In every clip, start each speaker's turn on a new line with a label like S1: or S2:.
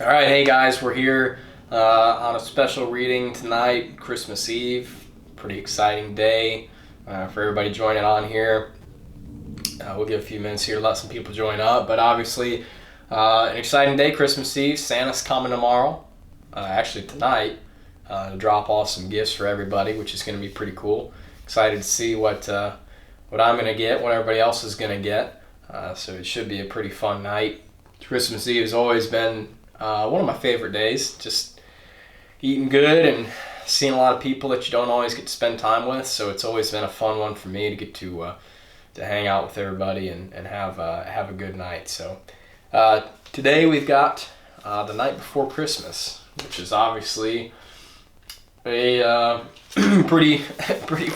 S1: All right, hey guys, we're here on a special reading tonight, Christmas Eve. Pretty exciting day for everybody joining on here. We'll give a few minutes here to let some people join up, but obviously an exciting day, Christmas Eve. Santa's coming tomorrow, actually tonight, to drop off some gifts for everybody, which is going to be pretty cool. Excited to see what I'm going to get, what everybody else is going to get. So it should be a pretty fun night. Christmas Eve has always been one of my favorite days. Just eating good and seeing a lot of people that you don't always get to spend time with. So it's always been a fun one for me to get to hang out with everybody and have a good night. So today we've got The Night Before Christmas, which is obviously a pretty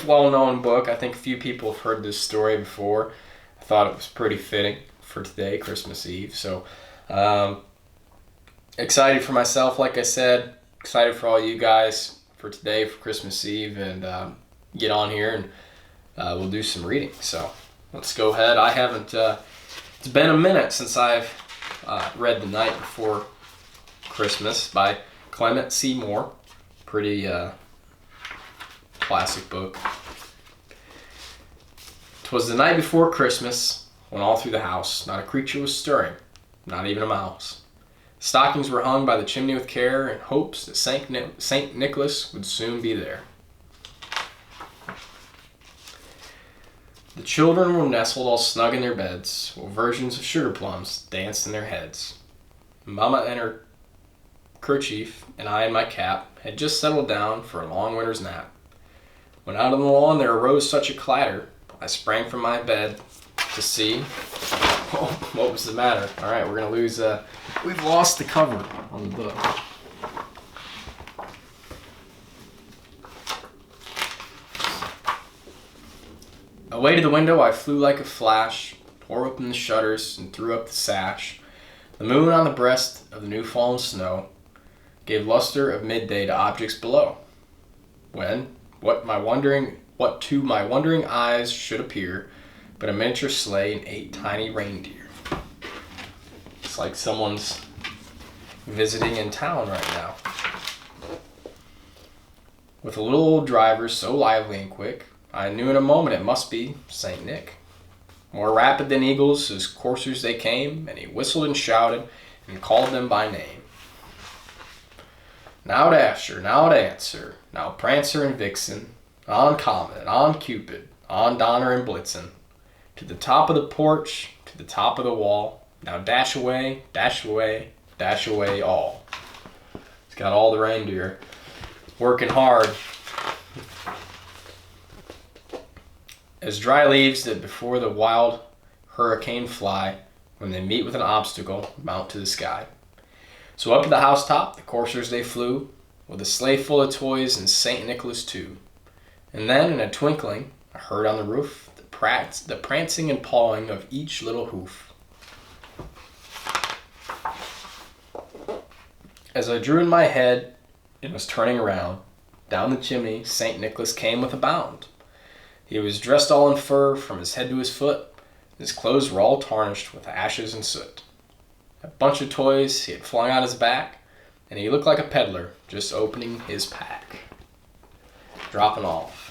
S1: well-known book. I think a few people have heard this story before. I thought it was pretty fitting for today, Christmas Eve. So excited for myself, like I said. Excited for all you guys for today, for Christmas Eve, and get on here and we'll do some reading. So let's go ahead. I haven't. It's been a minute since I've read The Night Before Christmas by Clement Moore. Pretty classic book. 'Twas the night before Christmas, when all through the house not a creature was stirring, not even a mouse. Stockings were hung by the chimney with care, in hopes that Saint Nicholas would soon be there. The children were nestled all snug in their beds, while versions of sugar plums danced in their heads. Mama in her kerchief, and I in my cap, had just settled down for a long winter's nap. When out on the lawn there arose such a clatter, I sprang from my bed to see. Oh, what was the matter? All right, we're gonna lose. We've lost the cover on the book. Away to the window I flew like a flash, tore open the shutters and threw up the sash. The moon on the breast of the new fallen snow gave luster of midday to objects below. When, what to my wondering eyes should appear, but a miniature sleigh and 8 tiny reindeer. It's like someone's visiting in town right now. With a little old driver so lively and quick, I knew in a moment it must be Saint Nick. More rapid than eagles, as coursers they came, and he whistled and shouted and called them by name. Now Dasher, now Dancer, now Prancer and Vixen, on Comet, on Cupid, on Donner and Blitzen, to the top of the porch, to the top of the wall, now dash away, dash away, dash away all. It's got all the reindeer working hard. As dry leaves that before the wild hurricane fly, when they meet with an obstacle, mount to the sky. So up to the housetop the coursers they flew, with a sleigh full of toys and Saint Nicholas too. And then in a twinkling I heard on the roof the prancing and pawing of each little hoof. As I drew in my head and was turning around, down the chimney Saint Nicholas came with a bound. He was dressed all in fur from his head to his foot, and his clothes were all tarnished with ashes and soot. A bunch of toys he had flung out his back, and he looked like a peddler just opening his pack. Dropping off.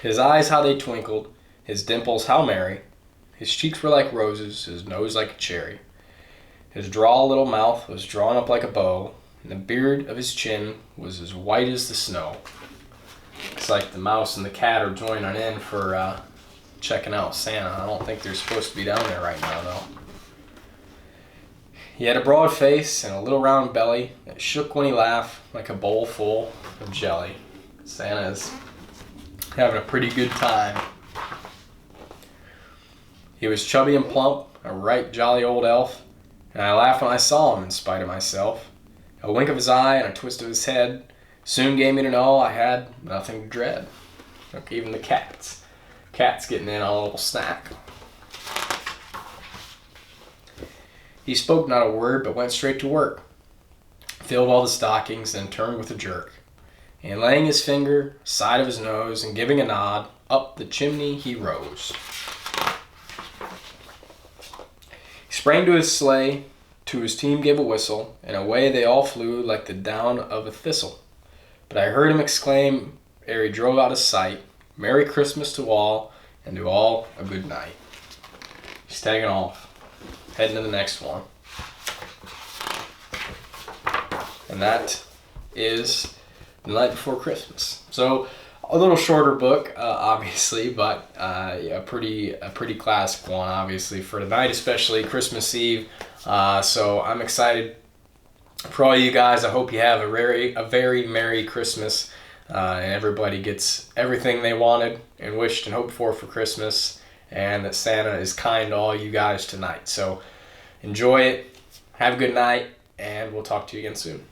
S1: His eyes how they twinkled, his dimples how merry. His cheeks were like roses, his nose like a cherry. His droll little mouth was drawn up like a bow, and the beard of his chin was as white as the snow. Looks like the mouse and the cat are joining in for checking out Santa. I don't think they're supposed to be down there right now, though. He had a broad face and a little round belly that shook when he laughed like a bowl full of jelly. Santa's having a pretty good time. He was chubby and plump, a right jolly old elf, and I laughed when I saw him in spite of myself. A wink of his eye and a twist of his head soon gave me to know I had nothing to dread. Look, even the cats. Cat's getting in on a little snack. He spoke not a word, but went straight to work. Filled all the stockings, then turned with a jerk. And laying his finger side of his nose and giving a nod, up the chimney he rose. sprang to his sleigh, to his team gave a whistle, and away they all flew like the down of a thistle. But I heard him exclaim, ere he drove out of sight, Merry Christmas to all, and to all a good night. He's taking off, heading to the next one. And that is The Night Before Christmas. So a little shorter book, obviously, but a pretty classic one, obviously, for tonight, especially Christmas Eve. So I'm excited for all you guys. I hope you have a very Merry Christmas, and everybody gets everything they wanted and wished and hoped for Christmas, and that Santa is kind to all you guys tonight. So enjoy it, have a good night, and we'll talk to you again soon.